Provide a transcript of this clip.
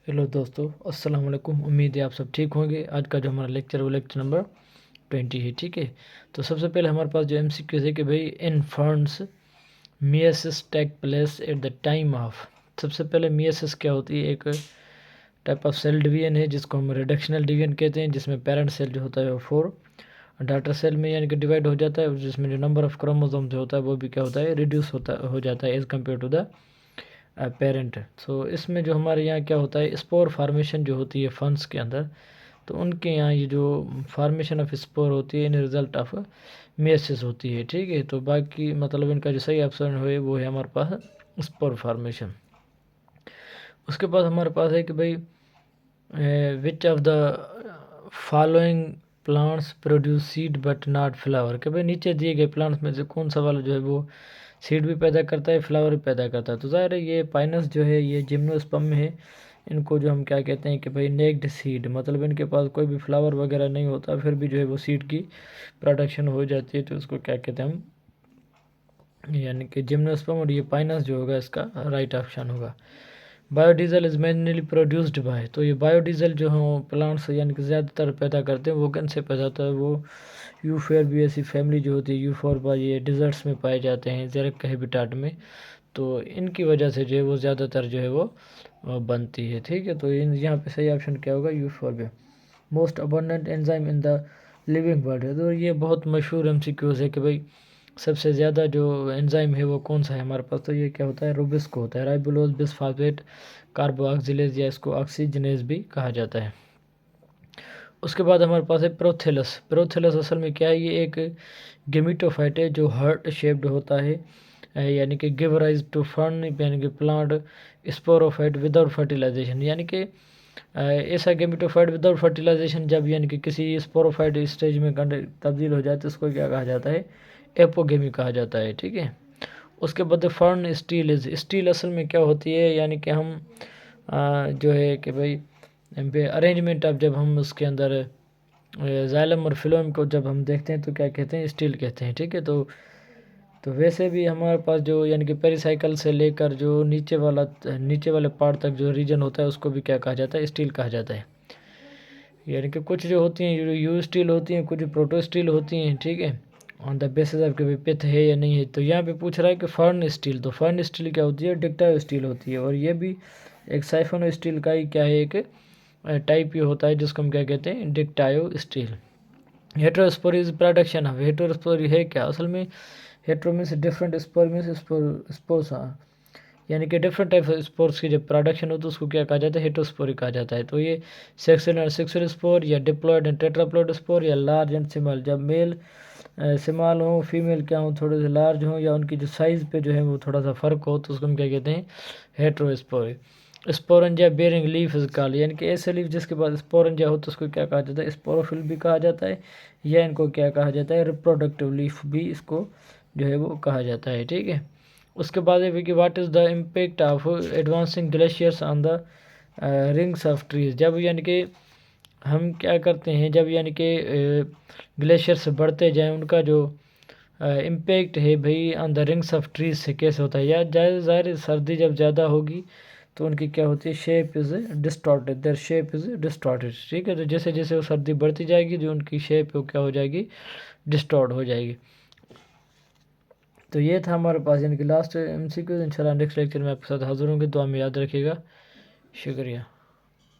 Hello दोस्तों, अस्सलाम वालेकुम। उम्मीद है आप सब ठीक होंगे। आज का जो हमारा लेक्चर है वो लेक्चर नंबर 20 है। ठीक है, तो सबसे पहले हमारे पास जो MCQ है कि भाई in funds meiosis take place at the time of. सबसे पहले मियोसिस क्या होती है, एक टाइप ऑफ सेल डिवीजन है जिसको हम रिडक्शनल डिवीजन कहते हैं, जिसमें पेरेंट सेल जो होता है वो 4 डॉटर सेल में यानी कि डिवाइड हो जाता है, जिसमें जो नंबर ऑफ क्रोमोसोम जो होता है वो भी क्या होता है, रिड्यूस हो जाता है as compared to the parent. So इसमें जो हमारे यहाँ क्या होता है, स्पोर फार्मेशन जो होती है फंड्स के अंदर, तो उनके यहाँ ये जो फार्मेशन ऑफ स्पोर होती है इन रिजल्ट ऑफ मेसिस होती है। ठीक है, तो बाकी मतलब इनका जो सही ऑप्शन है वो है हमारे पास स्पोर फार्मेशन। उसके बाद हमारे पास है कि भाई which of the following plants produce seed but not flower. कि भाई नीचे दिए गए प्लांट्स में से कौन सा वाला जो है वो सीड भी पैदा करता है, फ्लावर भी पैदा करता है। तो ज़ाहिर है ये पाइनस जो है ये जिम्नोस्पर्म में है। इनको जो हम क्या कहते हैं कि भाई नेक्ड सीड, मतलब इनके पास कोई भी फ्लावर वगैरह नहीं होता, फिर भी जो है वो सीड की प्रोडक्शन हो जाती है, तो उसको क्या कहते हैं हम, यानी कि जिम्नोस्पर्म। और ये पाइनस जो होगा इसका राइट ऑप्शन होगा। Biodiesel is mainly produced by, तो ये बायोडीजल जो है प्लांट्स यानी कि ज़्यादातर पैदा करते हैं वो किन से पैदा होता है, वो यूफोर्बिएसी फैमिली जो होती है, यूफोर्बा, ये डिजर्ट्स में पाए जाते हैं, ज़ेरेक्टा हैबिटाट में। तो इनकी वजह से जो है वो ज़्यादातर जो है वो बनती है। ठीक है, तो इन यहाँ पे सही ऑप्शन क्या होगा, euphorbia. Most abundant enzyme in the living world है, तो ये बहुत मशहूर MCQs है कि भाई सबसे ज़्यादा जो एंजाइम है वो कौन सा है हमारे पास, तो ये क्या होता है, रुबिस्को होता है, राइबोलोज बिस्फास्फेट कार्बोक्सिलेज, या इसको ऑक्सीजनेज भी कहा जाता है। उसके बाद हमारे पास है प्रोथेलस। प्रोथेलस असल में क्या है, ये एक गेमिटोफाइट है जो हार्ट शेप्ड होता है, यानी कि गिव राइज टू फर्न, यानी कि प्लांट स्पोरोफाइट विदाउट फर्टिलाइजेशन। यानी कि ऐसा गेमिटोफाइट विदाउट फर्टिलाइजेशन जब यानी कि किसी स्पोरोफाइट स्टेज में तब्दील हो जाए तो उसको क्या कहा जाता है, एपोगेमी कहा जाता है। ठीक है, उसके बाद फर्न स्टील इज, स्टील असल में क्या होती है, यानी कि हम जो है कि भाई अरेंजमेंट ऑफ, जब हम उसके अंदर जाइलम और फिलोम को जब हम देखते हैं तो क्या कहते हैं, स्टील कहते हैं। ठीक है, तो वैसे भी हमारे पास जो यानी कि पेरिसाइकिल से लेकर जो नीचे वाले पार्ट तक जो रीजन होता है उसको भी क्या कहा जाता है, स्टील कहा जाता है। यानी कि कुछ जो होती हैं, जो यू स्टील होती हैं, कुछ प्रोटो स्टील होती हैं। ठीक है, ऑन द बेसिस ऑफ के पिथ है या नहीं है। तो यहाँ पे पूछ रहा है कि फर्न स्टील, तो फर्न स्टील क्या होती है, डिक्टाइव स्टील होती है, और ये भी एक साइफोनो स्टील का ही क्या है, एक टाइप ये होता है जिसको हम क्या कहते हैं, डिक्टाइव स्टील। हेटेरोस्पोर प्रोडक्शन ऑफ, हेटेरोस्पोर है क्या, असल में hetero means different, spore means spores, यानी कि डिफरेंट टाइप ऑफ स्पोर्स की जब प्रोडक्शन हो तो उसको क्या कहा जाता है, हेटेरोस्पोरिक कहा जाता है। तो ये सेक्सुअल एंड सेक्सुअल स्पोर, या डिप्लॉयड एंड टेट्राप्लॉयड स्पोर, या लार्ज एंड स्मॉल, जब मेल स्मॉल हो, फीमेल क्या हो थोड़े से लार्ज हो, या उनकी जो साइज़ पे जो है वो थोड़ा सा फ़र्क हो, तो उसको हम क्या कहते हैं, heterosporic. Sporangia bearing leaf is called, यानी कि ऐसे लीफ जिसके पास स्पोरेंजिया हो तो उसको क्या कहा जाता है, स्पोरोफिल भी कहा जाता है, या इनको क्या कहा जाता है, रिप्रोडक्टिव लीफ भी इसको जो है वो कहा जाता है। ठीक है, उसके बाद है कि what is the impact of advancing glaciers on the rings of trees. जब यानी कि हम क्या करते हैं, जब यानी कि ग्लेशियर्स बढ़ते जाएं, उनका जो इम्पैक्ट है भाई on the rings of trees से कैसे होता है, या ज़ाहिर सर्दी जब ज़्यादा होगी तो उनकी क्या होती है, shape is distorted, their shape is distorted. ठीक है, तो जैसे जैसे वो सर्दी बढ़ती जाएगी जो उनकी शेप है वो क्या हो जाएगी, डिस्टॉर्ट हो जाएगी। तो ये था हमारे पास यानी कि लास्ट MCQ। इंशाल्लाह नेक्स्ट लेक्चर में आपके साथ हाजिर होंगे, दुआ में याद रखिएगा। शुक्रिया।